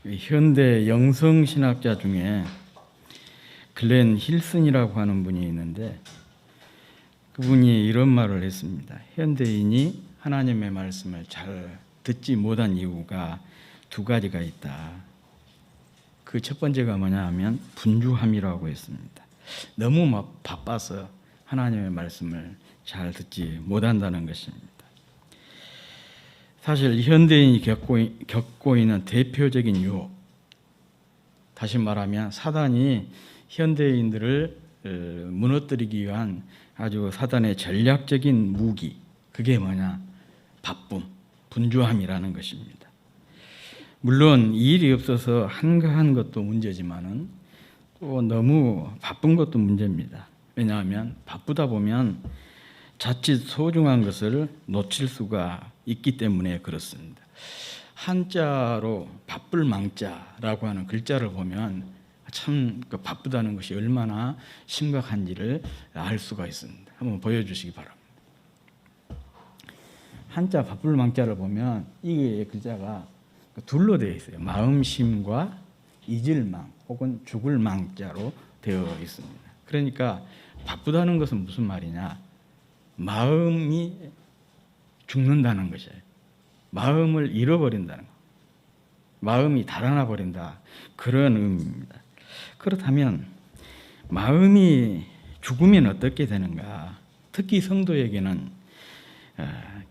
현대 영성신학자 중에 글렌 힐슨이라고 하는 분이 있는데 그분이 이런 말을 했습니다. 현대인이 하나님의 말씀을 잘 듣지 못한 이유가 두 가지가 있다. 그 첫 번째가 뭐냐 하면 분주함이라고 했습니다. 너무 바빠서 하나님의 말씀을 잘 듣지 못한다는 것입니다. 사실 현대인이 겪고 있는 대표적인 유혹, 다시 말하면 사단이 현대인들을 무너뜨리기 위한 아주 사단의 전략적인 무기, 그게 뭐냐? 바쁨, 분주함이라는 것입니다. 물론 일이 없어서 한가한 것도 문제지만은 또 너무 바쁜 것도 문제입니다. 왜냐하면 바쁘다 보면 자칫 소중한 것을 놓칠 수가 있기 때문에 그렇습니다. 한자로 바쁠 망자라고 하는 글자를 보면 참 바쁘다는 것이 얼마나 심각한지를 알 수가 있습니다. 한번 보여주시기 바랍니다. 한자 바쁠 망자를 보면 이 글자가 둘로 되어 있어요. 마음심과 잊을 망 혹은 죽을 망자로 되어 있습니다. 그러니까 바쁘다는 것은 무슨 말이냐? 마음이 죽는다는 것이에요. 마음을 잃어버린다는 것. 마음이 달아나 버린다. 그런 의미입니다. 그렇다면 마음이 죽으면 어떻게 되는가? 특히 성도에게는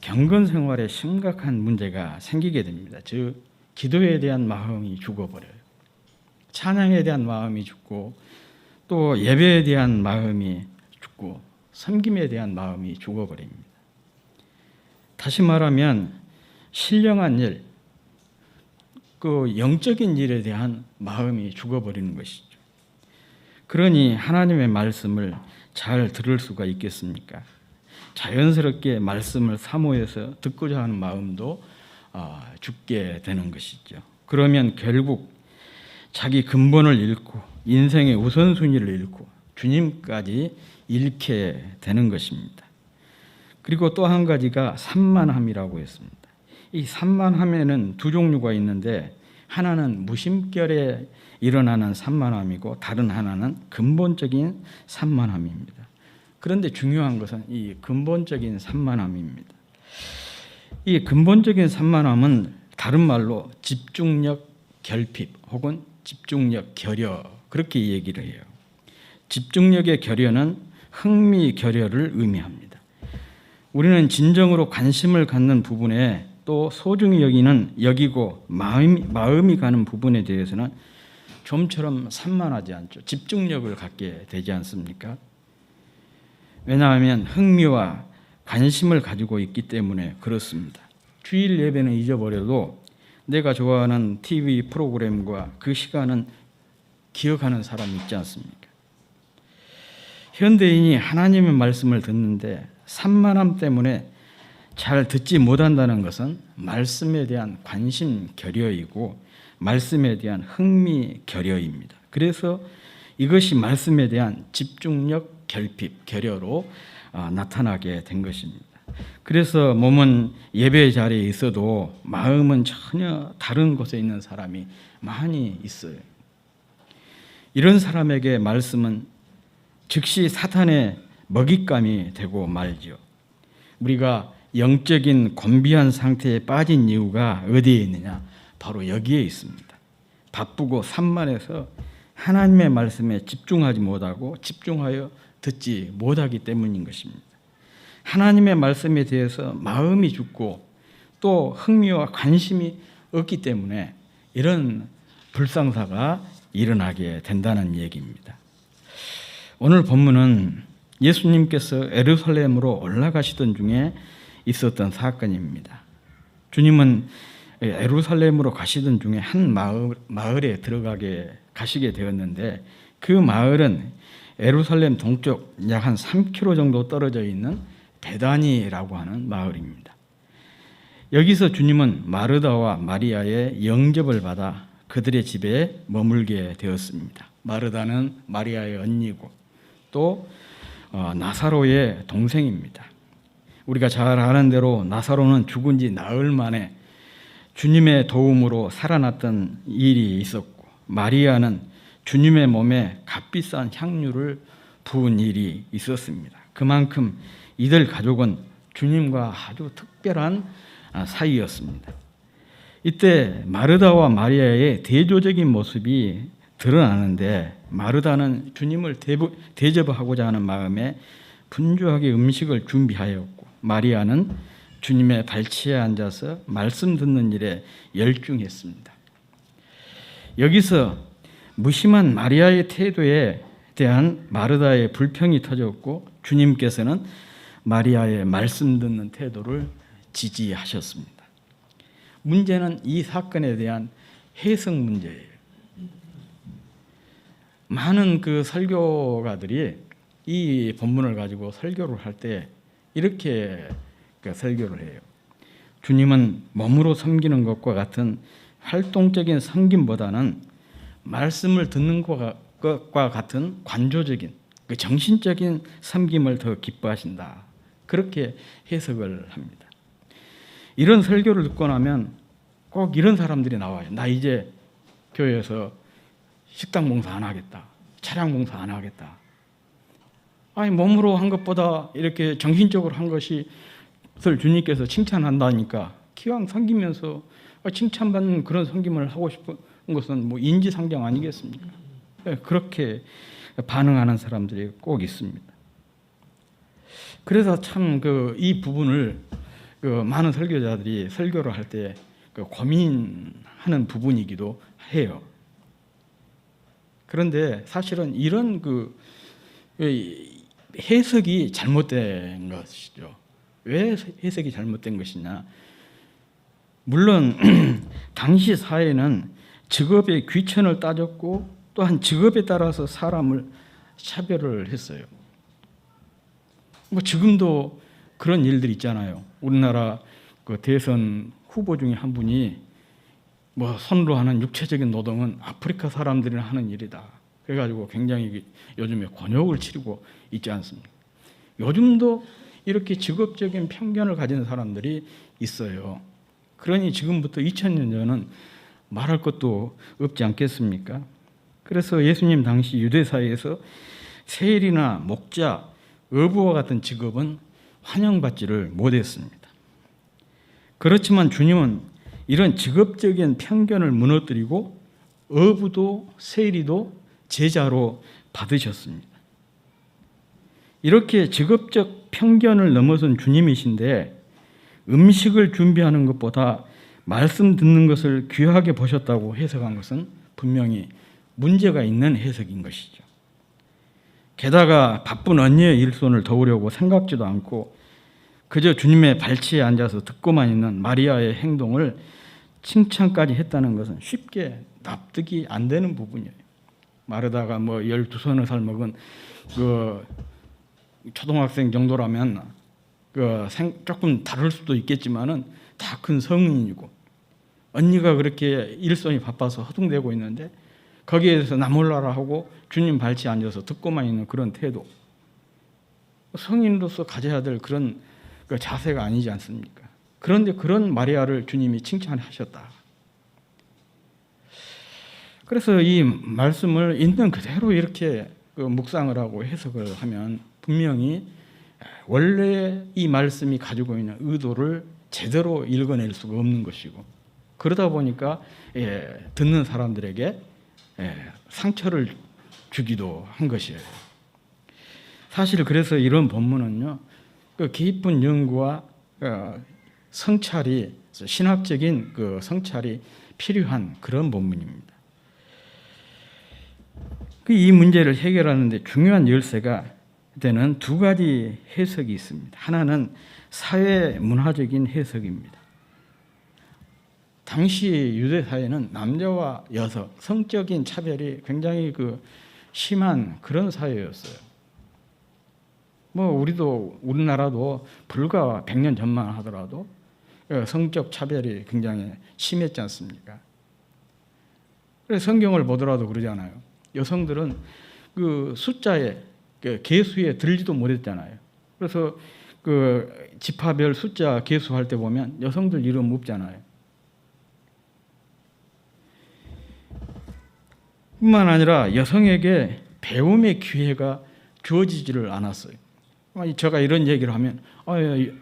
경건 생활에 심각한 문제가 생기게 됩니다. 즉 기도에 대한 마음이 죽어버려요. 찬양에 대한 마음이 죽고 또 예배에 대한 마음이 죽고 섬김에 대한 마음이 죽어버립니다. 다시 말하면 신령한 일, 그 영적인 일에 대한 마음이 죽어버리는 것이죠. 그러니 하나님의 말씀을 잘 들을 수가 있겠습니까? 자연스럽게 말씀을 사모해서 듣고자 하는 마음도 죽게 되는 것이죠. 그러면 결국 자기 근본을 잃고 인생의 우선순위를 잃고 주님까지 잃게 되는 것입니다. 그리고 또 한 가지가 산만함이라고 했습니다. 이 산만함에는 두 종류가 있는데 하나는 무심결에 일어나는 산만함이고 다른 하나는 근본적인 산만함입니다. 그런데 중요한 것은 이 근본적인 산만함입니다. 이 근본적인 산만함은 다른 말로 집중력 결핍 혹은 집중력 결여, 그렇게 얘기를 해요. 집중력의 결여는 흥미 결여를 의미합니다. 우리는 진정으로 관심을 갖는 부분에 또 소중히 여기고 마음이 가는 부분에 대해서는 좀처럼 산만하지 않죠. 집중력을 갖게 되지 않습니까? 왜냐하면 흥미와 관심을 가지고 있기 때문에 그렇습니다. 주일 예배는 잊어버려도 내가 좋아하는 TV 프로그램과 그 시간은 기억하는 사람이 있지 않습니까? 현대인이 하나님의 말씀을 듣는데 산만함 때문에 잘 듣지 못한다는 것은 말씀에 대한 관심 결여이고 말씀에 대한 흥미 결여입니다. 그래서 이것이 말씀에 대한 집중력 결핍, 결여로 나타나게 된 것입니다. 그래서 몸은 예배 자리에 있어도 마음은 전혀 다른 곳에 있는 사람이 많이 있어요. 이런 사람에게 말씀은 즉시 사탄의 먹잇감이 되고 말지요. 우리가 영적인 곤비한 상태에 빠진 이유가 어디에 있느냐? 바로 여기에 있습니다. 바쁘고 산만해서 하나님의 말씀에 집중하지 못하고 집중하여 듣지 못하기 때문인 것입니다. 하나님의 말씀에 대해서 마음이 죽고 또 흥미와 관심이 없기 때문에 이런 불상사가 일어나게 된다는 얘기입니다. 오늘 본문은 예수님께서 예루살렘으로 올라가시던 중에 있었던 사건입니다. 주님은 예루살렘으로 가시던 중에 한 마을에 가시게 되었는데 그 마을은 예루살렘 동쪽 약 한 3km 정도 떨어져 있는 베다니라고 하는 마을입니다. 여기서 주님은 마르다와 마리아의 영접을 받아 그들의 집에 머물게 되었습니다. 마르다는 마리아의 언니고 또 나사로의 동생입니다. 우리가 잘 아는 대로 나사로는 죽은 지 나흘 만에 주님의 도움으로 살아났던 일이 있었고, 마리아는 주님의 몸에 값비싼 향유를 부은 일이 있었습니다. 그만큼 이들 가족은 주님과 아주 특별한 사이였습니다. 이때 마르다와 마리아의 대조적인 모습이 드러나는데, 마르다는 주님을 대접하고자 하는 마음에 분주하게 음식을 준비하였고, 마리아는 주님의 발치에 앉아서 말씀 듣는 일에 열중했습니다. 여기서 무심한 마리아의 태도에 대한 마르다의 불평이 터졌고, 주님께서는 마리아의 말씀 듣는 태도를 지지하셨습니다. 문제는 이 사건에 대한 해석 문제예요. 많은 그 설교가들이 이 본문을 가지고 설교를 할 때 이렇게 설교를 해요. 주님은 몸으로 섬기는 것과 같은 활동적인 섬김보다는 말씀을 듣는 것과 같은 관조적인 정신적인 섬김을 더 기뻐하신다. 그렇게 해석을 합니다. 이런 설교를 듣고 나면 꼭 이런 사람들이 나와요. 나 이제 교회에서 식당 봉사 안 하겠다. 차량 봉사 안 하겠다. 아니, 몸으로 한 것보다 이렇게 정신적으로 한 것이 주님께서 칭찬한다니까 기왕 섬기면서 칭찬받는 그런 섬김을 하고 싶은 것은 뭐 인지상정 아니겠습니까? 그렇게 반응하는 사람들이 꼭 있습니다. 그래서 참 이 부분을 많은 설교자들이 설교를 할 때 고민하는 부분이기도 해요. 그런데 사실은 이런 해석이 잘못된 것이죠. 왜 해석이 잘못된 것이냐? 물론 당시 사회는 직업의 귀천을 따졌고, 또한 직업에 따라서 사람을 차별을 했어요. 뭐 지금도 그런 일들 있잖아요. 우리나라 대선 후보 중에 한 분이 뭐 손으로 하는 육체적인 노동은 아프리카 사람들이 하는 일이다. 그래가지고 굉장히 요즘에 곤욕을 치르고 있지 않습니까? 요즘도 이렇게 직업적인 편견을 가진 사람들이 있어요. 그러니 지금부터 2000년 전은 말할 것도 없지 않겠습니까? 그래서 예수님 당시 유대 사회에서 세일이나 목자, 어부와 같은 직업은 환영받지를 못했습니다. 그렇지만 주님은 이런 직업적인 편견을 무너뜨리고 어부도 세일이도 제자로 받으셨습니다. 이렇게 직업적 편견을 넘어선 주님이신데 음식을 준비하는 것보다 말씀 듣는 것을 귀하게 보셨다고 해석한 것은 분명히 문제가 있는 해석인 것이죠. 게다가 바쁜 언니의 일손을 도우려고 생각지도 않고 그저 주님의 발치에 앉아서 듣고만 있는 마리아의 행동을 칭찬까지 했다는 것은 쉽게 납득이 안 되는 부분이에요. 마르다가 뭐 12손을 삶먹은 초등학생 정도라면 조금 다를 수도 있겠지만은 다 큰 성인이고, 언니가 그렇게 일손이 바빠서 허둥대고 있는데 거기에 대해서 나 몰라라 하고 주님 발치에 앉아서 듣고만 있는 그런 태도, 성인으로서 가져야 될 그런 자세가 아니지 않습니까? 그런데 그런 마리아를 주님이 칭찬하셨다. 그래서 이 말씀을 있는 그대로 이렇게 묵상을 하고 해석을 하면 분명히 원래 이 말씀이 가지고 있는 의도를 제대로 읽어낼 수가 없는 것이고, 그러다 보니까 듣는 사람들에게 상처를 주기도 한 것이에요. 사실 그래서 이런 본문은요, 깊은 연구와 성찰이, 신학적인 성찰이 필요한 그런 본문입니다. 이 문제를 해결하는 데 중요한 열쇠가 되는 두 가지 해석이 있습니다. 하나는 사회 문화적인 해석입니다. 당시 유대 사회는 남자와 여성, 성적인 차별이 굉장히 심한 그런 사회였어요. 뭐 우리나라도 불과 100년 전만 하더라도 성적 차별이 굉장히 심했지 않습니까? 그래서 성경을 보더라도 그러잖아요. 여성들은 숫자에 개수에 들지도 못했잖아요. 그래서 지파별 숫자 개수할 때 보면 여성들 이름 없잖아요. 뿐만 아니라 여성에게 배움의 기회가 주어지지를 않았어요. 제가 이런 얘기를 하면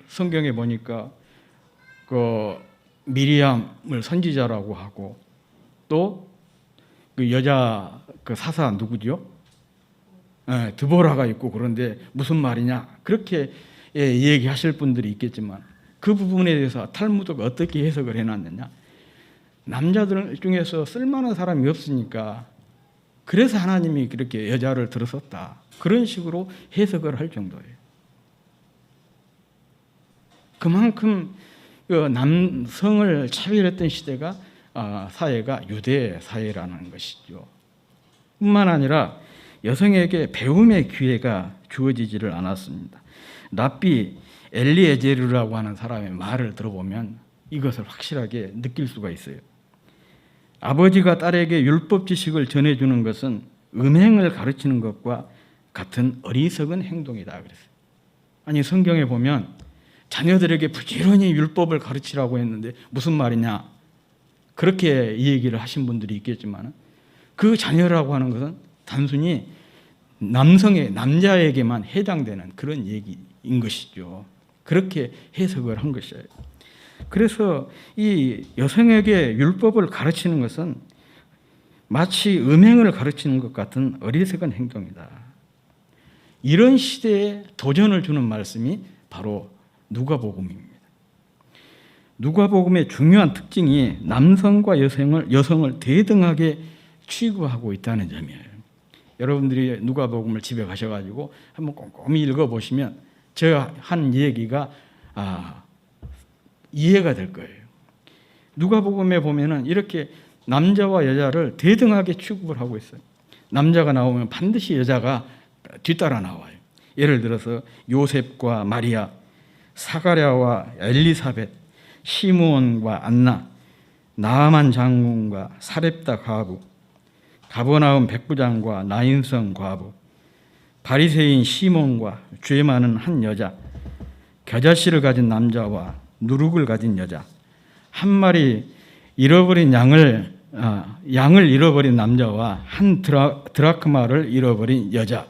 성경에 보니까 그 미리암을 선지자라고 하고 또 그 여자 그 사사 누구죠? 드보라가 있고 그런데 무슨 말이냐 그렇게 얘기하실 분들이 있겠지만 그 부분에 대해서 탈무드가 어떻게 해석을 해놨느냐, 남자들 중에서 쓸만한 사람이 없으니까 그래서 하나님이 그렇게 여자를 들었었다, 그런 식으로 해석을 할 정도예요. 그만큼 남성을 차별했던 시대가 사회가 유대 사회라는 것이죠. 뿐만 아니라 여성에게 배움의 기회가 주어지지를 않았습니다. 랍비 엘리에제르라고 하는 사람의 말을 들어보면 이것을 확실하게 느낄 수가 있어요. 아버지가 딸에게 율법 지식을 전해주는 것은 음행을 가르치는 것과 같은 어리석은 행동이다 그랬어요. 아니, 성경에 보면 자녀들에게 부지런히 율법을 가르치라고 했는데 무슨 말이냐, 그렇게 이 얘기를 하신 분들이 있겠지만 그 자녀라고 하는 것은 단순히 남자에게만 해당되는 그런 얘기인 것이죠. 그렇게 해석을 한 것이에요. 그래서 이 여성에게 율법을 가르치는 것은 마치 음행을 가르치는 것 같은 어리석은 행동이다. 이런 시대에 도전을 주는 말씀이 바로 누가복음입니다. 누가복음의 중요한 특징이 남성과 여성을 대등하게 취급하고 있다는 점이에요. 여러분들이 누가복음을 집에 가셔가지고 한번 꼼꼼히 읽어보시면 제가 한 얘기가 이해가 될 거예요. 누가복음에 보면은 이렇게 남자와 여자를 대등하게 취급을 하고 있어요. 남자가 나오면 반드시 여자가 뒤따라 나와요. 예를 들어서 요셉과 마리아, 사가랴와 엘리사벳, 시므온과 안나, 나아만 장군과 사렙다 과부, 가버나움 백부장과 나인성 과부, 바리새인 시몬과 죄 많은 한 여자, 겨자씨를 가진 남자와 누룩을 가진 여자, 한 마리 잃어버린 양을 잃어버린 남자와 한 드라크마를 잃어버린 여자,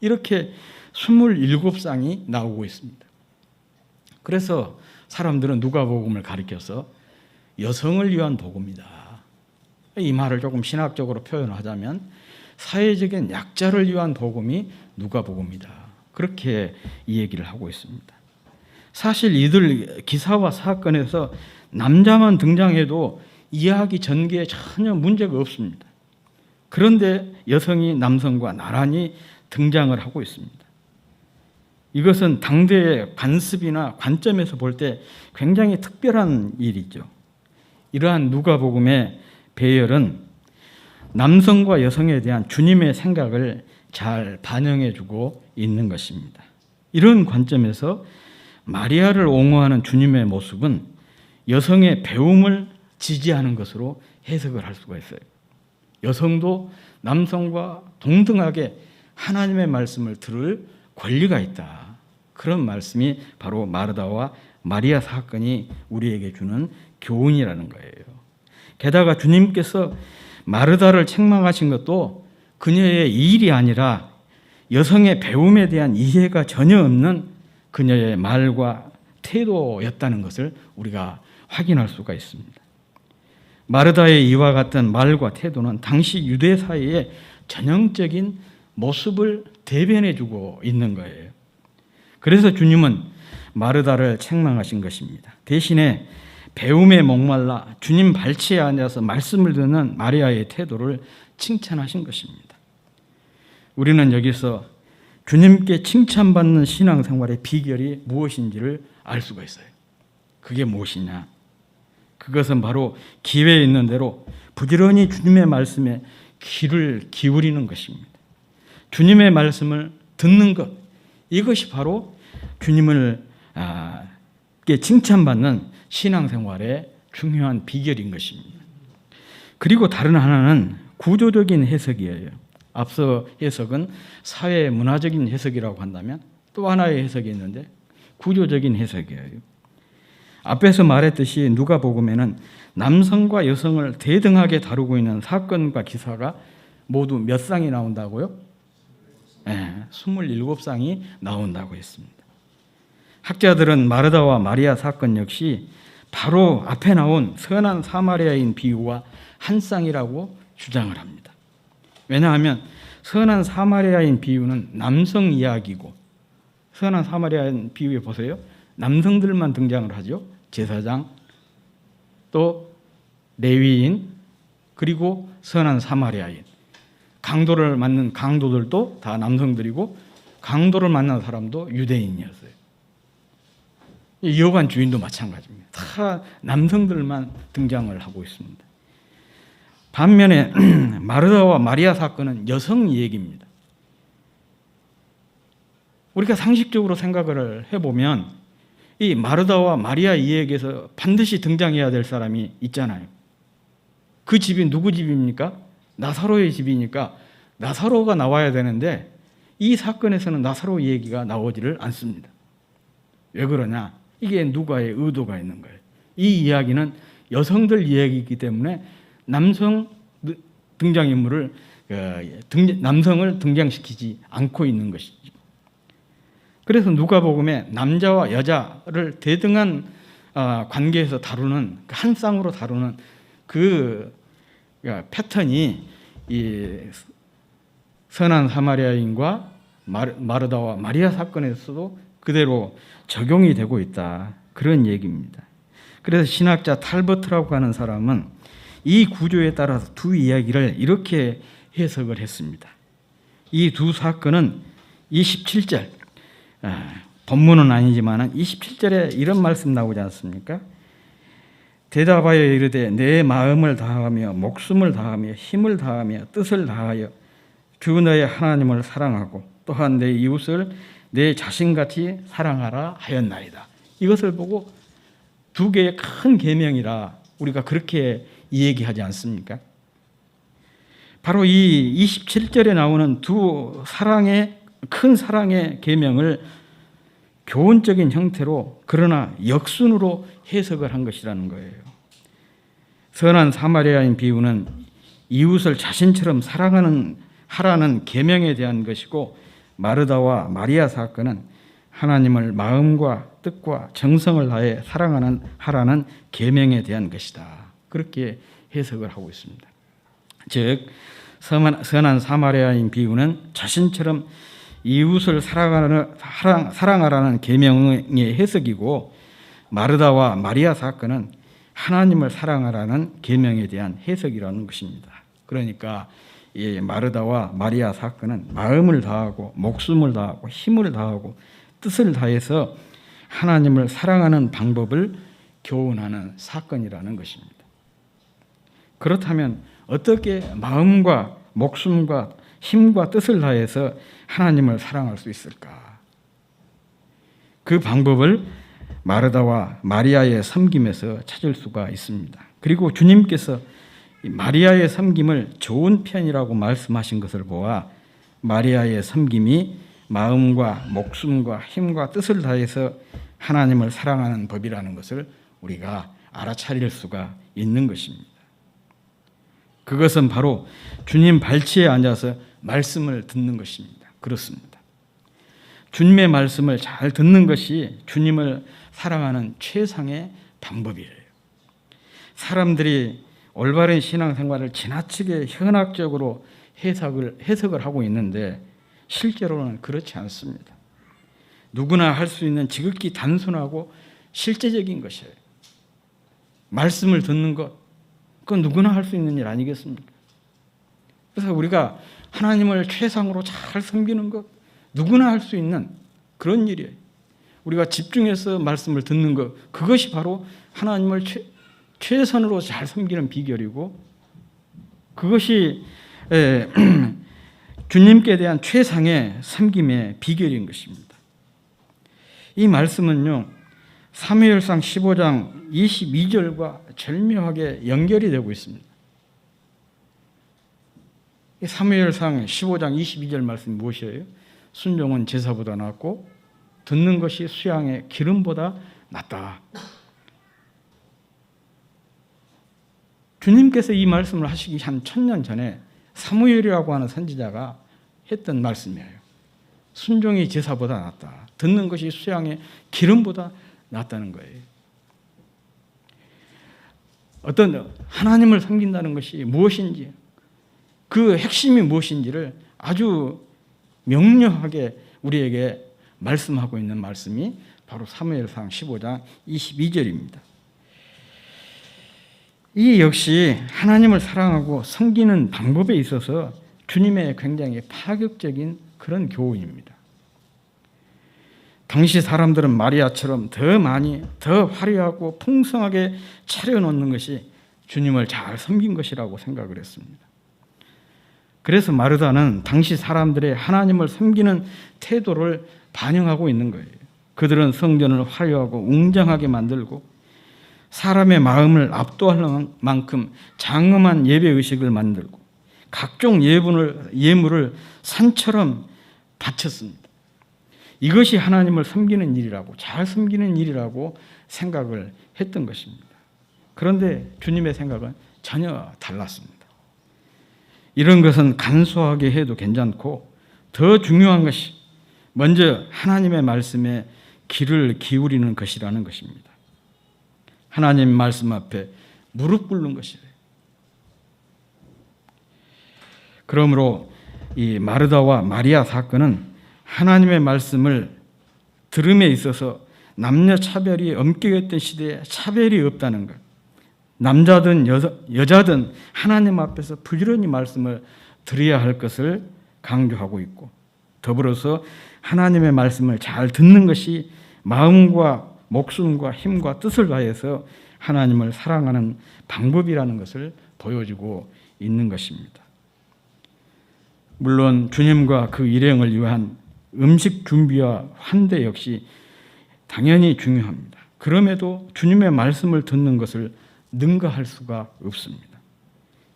이렇게 27쌍이 나오고 있습니다. 그래서 사람들은 누가복음을 가리켜서 여성을 위한 복음이다, 이 말을 조금 신학적으로 표현하자면 사회적인 약자를 위한 복음이 누가복음이다, 그렇게 이 얘기를 하고 있습니다. 사실 이들 기사와 사건에서 남자만 등장해도 이야기 전개에 전혀 문제가 없습니다. 그런데 여성이 남성과 나란히 등장을 하고 있습니다. 이것은 당대의 관습이나 관점에서 볼 때 굉장히 특별한 일이죠. 이러한 누가복음의 배열은 남성과 여성에 대한 주님의 생각을 잘 반영해주고 있는 것입니다. 이런 관점에서 마리아를 옹호하는 주님의 모습은 여성의 배움을 지지하는 것으로 해석을 할 수가 있어요. 여성도 남성과 동등하게 하나님의 말씀을 들을 권리가 있다, 그런 말씀이 바로 마르다와 마리아 사건이 우리에게 주는 교훈이라는 거예요. 게다가 주님께서 마르다를 책망하신 것도 그녀의 일이 아니라 여성의 배움에 대한 이해가 전혀 없는 그녀의 말과 태도였다는 것을 우리가 확인할 수가 있습니다. 마르다의 이와 같은 말과 태도는 당시 유대 사회의 전형적인 모습을 대변해주고 있는 거예요. 그래서 주님은 마르다를 책망하신 것입니다. 대신에 배움에 목말라 주님 발치에 앉아서 말씀을 듣는 마리아의 태도를 칭찬하신 것입니다. 우리는 여기서 주님께 칭찬받는 신앙생활의 비결이 무엇인지를 알 수가 있어요. 그게 무엇이냐? 그것은 바로 기회에 있는 대로 부지런히 주님의 말씀에 귀를 기울이는 것입니다. 주님의 말씀을 듣는 것, 이것이 바로 주님을 칭찬받는 신앙생활의 중요한 비결인 것입니다. 그리고 다른 하나는 구조적인 해석이에요. 앞서 해석은 사회 문화적인 해석이라고 한다면 또 하나의 해석이 있는데 구조적인 해석이에요. 앞에서 말했듯이 누가복음에는 남성과 여성을 대등하게 다루고 있는 사건과 기사가 모두 몇 쌍이 나온다고요? 네, 27쌍이 나온다고 했습니다. 학자들은 마르다와 마리아 사건 역시 바로 앞에 나온 선한 사마리아인 비유와 한 쌍이라고 주장을 합니다. 왜냐하면 선한 사마리아인 비유는 남성 이야기고, 선한 사마리아인 비유에 보세요. 남성들만 등장을 하죠. 제사장, 또 레위인, 그리고 선한 사마리아인. 강도를 맞는 강도들도 다 남성들이고 강도를 만난 사람도 유대인이었어요. 여관 주인도 마찬가지입니다. 다 남성들만 등장을 하고 있습니다. 반면에 마르다와 마리아 사건은 여성 얘기입니다. 우리가 상식적으로 생각을 해보면 이 마르다와 마리아 이야기에서 반드시 등장해야 될 사람이 있잖아요. 그 집이 누구 집입니까? 나사로의 집이니까 나사로가 나와야 되는데 이 사건에서는 나사로 얘기가 나오지를 않습니다. 왜 그러냐? 이게 누가의 의도가 있는 거예요. 이 이야기는 여성들 이야기이기 때문에 남성 등장인물을 남성을 등장시키지 않고 있는 것이죠. 그래서 누가복음에 남자와 여자를 대등한 관계에서 다루는, 한 쌍으로 다루는 그 패턴이 이 선한 사마리아인과 마르다와 마리아 사건에서도 그대로 적용이 되고 있다, 그런 얘기입니다. 그래서 신학자 탈버트라고 하는 사람은 이 구조에 따라서 두 이야기를 이렇게 해석을 했습니다. 이 두 사건은 27절, 본문은 아니지만 27절에 이런 말씀 나오지 않습니까? 대답하여 이르되 내 마음을 다하며 목숨을 다하며 힘을 다하며 뜻을 다하여 주 너의 하나님을 사랑하고 또한 내 이웃을 내 자신같이 사랑하라 하였나이다. 이것을 보고 두 개의 큰 계명이라 우리가 그렇게 얘기하지 않습니까? 바로 이 27절에 나오는 두 큰 사랑의 계명을 교훈적인 형태로, 그러나 역순으로 해석을 한 것이라는 거예요. 선한 사마리아인 비유는 이웃을 자신처럼 하라는 계명에 대한 것이고, 마르다와 마리아 사건은 하나님을 마음과 뜻과 정성을 다해 하라는 계명에 대한 것이다, 그렇게 해석을 하고 있습니다. 즉 선한 사마리아인 비유는 자신처럼 이웃을 사랑하라는 계명의 해석이고, 마르다와 마리아 사건은 하나님을 사랑하라는 계명에 대한 해석이라는 것입니다. 그러니까 이 마르다와 마리아 사건은 마음을 다하고 목숨을 다하고 힘을 다하고 뜻을 다해서 하나님을 사랑하는 방법을 교훈하는 사건이라는 것입니다. 그렇다면 어떻게 마음과 목숨과 힘과 뜻을 다해서 하나님을 사랑할 수 있을까? 그 방법을 마르다와 마리아의 섬김에서 찾을 수가 있습니다. 그리고 주님께서 마리아의 섬김을 좋은 편이라고 말씀하신 것을 보아 마리아의 섬김이 마음과 목숨과 힘과 뜻을 다해서 하나님을 사랑하는 법이라는 것을 우리가 알아차릴 수가 있는 것입니다. 그것은 바로 주님 발치에 앉아서 말씀을 듣는 것입니다. 그렇습니다. 주님의 말씀을 잘 듣는 것이 주님을 사랑하는 최상의 방법이에요. 사람들이 올바른 신앙생활을 지나치게 현학적으로 해석을 하고 있는데 실제로는 그렇지 않습니다. 누구나 할 수 있는 지극히 단순하고 실제적인 것이에요. 말씀을 듣는 것, 그건 누구나 할 수 있는 일 아니겠습니까? 그래서 우리가 하나님을 최상으로 잘 섬기는 것, 누구나 할 수 있는 그런 일이에요. 우리가 집중해서 말씀을 듣는 것, 그것이 바로 하나님을 최선으로 잘 섬기는 비결이고, 그것이 주님께 대한 최상의 섬김의 비결인 것입니다. 이 말씀은요, 사무엘상 15장 22절과 절묘하게 연결이 되고 있습니다. 사무엘상 15장 22절 말씀이 무엇이에요? 순종은 제사보다 낫고 듣는 것이 수양의 기름보다 낫다. 주님께서 이 말씀을 하시기 한 1000년 전에 사무엘이라고 하는 선지자가 했던 말씀이에요. 순종이 제사보다 낫다. 듣는 것이 수양의 기름보다 낫다는 거예요. 어떤 하나님을 섬긴다는 것이 무엇인지, 그 핵심이 무엇인지를 아주 명료하게 우리에게 말씀하고 있는 말씀이 바로 사무엘상 15장 22절입니다. 이 역시 하나님을 사랑하고 섬기는 방법에 있어서 주님의 굉장히 파격적인 그런 교훈입니다. 당시 사람들은 마리아처럼 더 많이, 더 화려하고 풍성하게 차려놓는 것이 주님을 잘 섬긴 것이라고 생각을 했습니다. 그래서 마르다는 당시 사람들의 하나님을 섬기는 태도를 반영하고 있는 거예요. 그들은 성전을 화려하고 웅장하게 만들고 사람의 마음을 압도할 만큼 장엄한 예배의식을 만들고 각종 예물을 산처럼 바쳤습니다. 이것이 하나님을 섬기는 일이라고, 잘 섬기는 일이라고 생각을 했던 것입니다. 그런데 주님의 생각은 전혀 달랐습니다. 이런 것은 간소하게 해도 괜찮고 더 중요한 것이 먼저 하나님의 말씀에 귀를 기울이는 것이라는 것입니다. 하나님 말씀 앞에 무릎 꿇는 것이래요. 그러므로 이 마르다와 마리아 사건은 하나님의 말씀을 들음에 있어서 남녀 차별이 엄격했던 시대에 차별이 없다는 것, 남자든 여자든 하나님 앞에서 부지런히 말씀을 들어야 할 것을 강조하고 있고, 더불어서 하나님의 말씀을 잘 듣는 것이 마음과 목숨과 힘과 뜻을 다해서 하나님을 사랑하는 방법이라는 것을 보여주고 있는 것입니다. 물론 주님과 그 일행을 위한 음식 준비와 환대 역시 당연히 중요합니다. 그럼에도 주님의 말씀을 듣는 것을 능가할 수가 없습니다.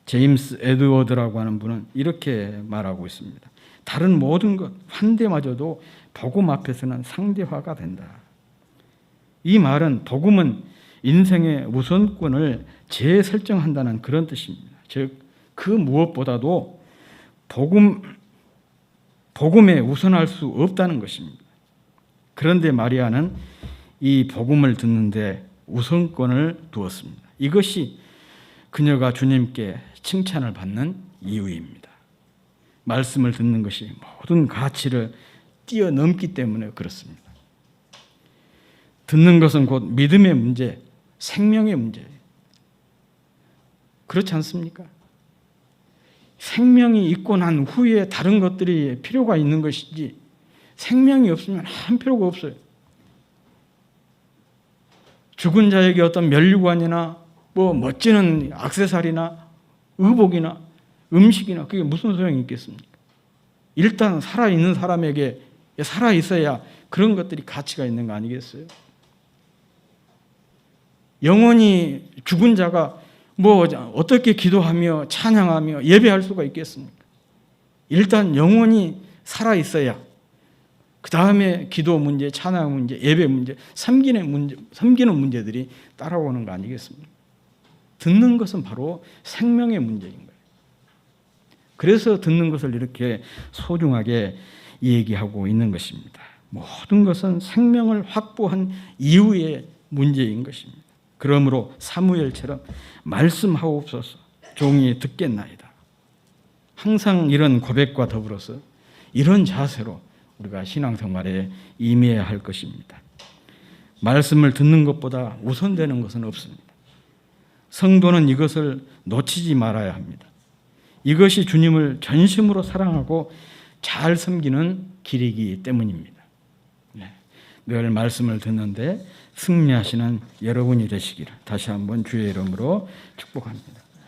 제임스 에드워드라고 하는 분은 이렇게 말하고 있습니다. 다른 모든 것, 환대마저도 복음 앞에서는 상대화가 된다. 이 말은 복음은 인생의 우선권을 재설정한다는 그런 뜻입니다. 즉, 그 무엇보다도 복음에 우선할 수 없다는 것입니다. 그런데 마리아는 이 복음을 듣는데 우선권을 두었습니다. 이것이 그녀가 주님께 칭찬을 받는 이유입니다. 말씀을 듣는 것이 모든 가치를 뛰어넘기 때문에 그렇습니다. 듣는 것은 곧 믿음의 문제, 생명의 문제예요. 그렇지 않습니까? 생명이 있고 난 후에 다른 것들이 필요가 있는 것이지 생명이 없으면 한 필요가 없어요. 죽은 자에게 어떤 면류관이나 멋지는 액세서리나 의복이나 음식이나 그게 무슨 소용이 있겠습니까? 일단 살아있는 사람에게 살아있어야 그런 것들이 가치가 있는 거 아니겠어요? 영원히 죽은 자가 어떻게 기도하며 찬양하며 예배할 수가 있겠습니까? 일단 영원히 살아있어야 그 다음에 기도 문제, 찬양 문제, 예배 문제, 섬기는 문제들이 따라오는 거 아니겠습니까? 듣는 것은 바로 생명의 문제인 거예요. 그래서 듣는 것을 이렇게 소중하게 얘기하고 있는 것입니다. 모든 것은 생명을 확보한 이후의 문제인 것입니다. 그러므로 사무엘처럼 말씀하옵소서 종이 듣겠나이다. 항상 이런 고백과 더불어서 이런 자세로 우리가 신앙생활에 임해야 할 것입니다. 말씀을 듣는 것보다 우선되는 것은 없습니다. 성도는 이것을 놓치지 말아야 합니다. 이것이 주님을 전심으로 사랑하고 잘 섬기는 길이기 때문입니다. 늘 말씀을 듣는데 승리하시는 여러분이 되시기를 다시 한번 주의 이름으로 축복합니다.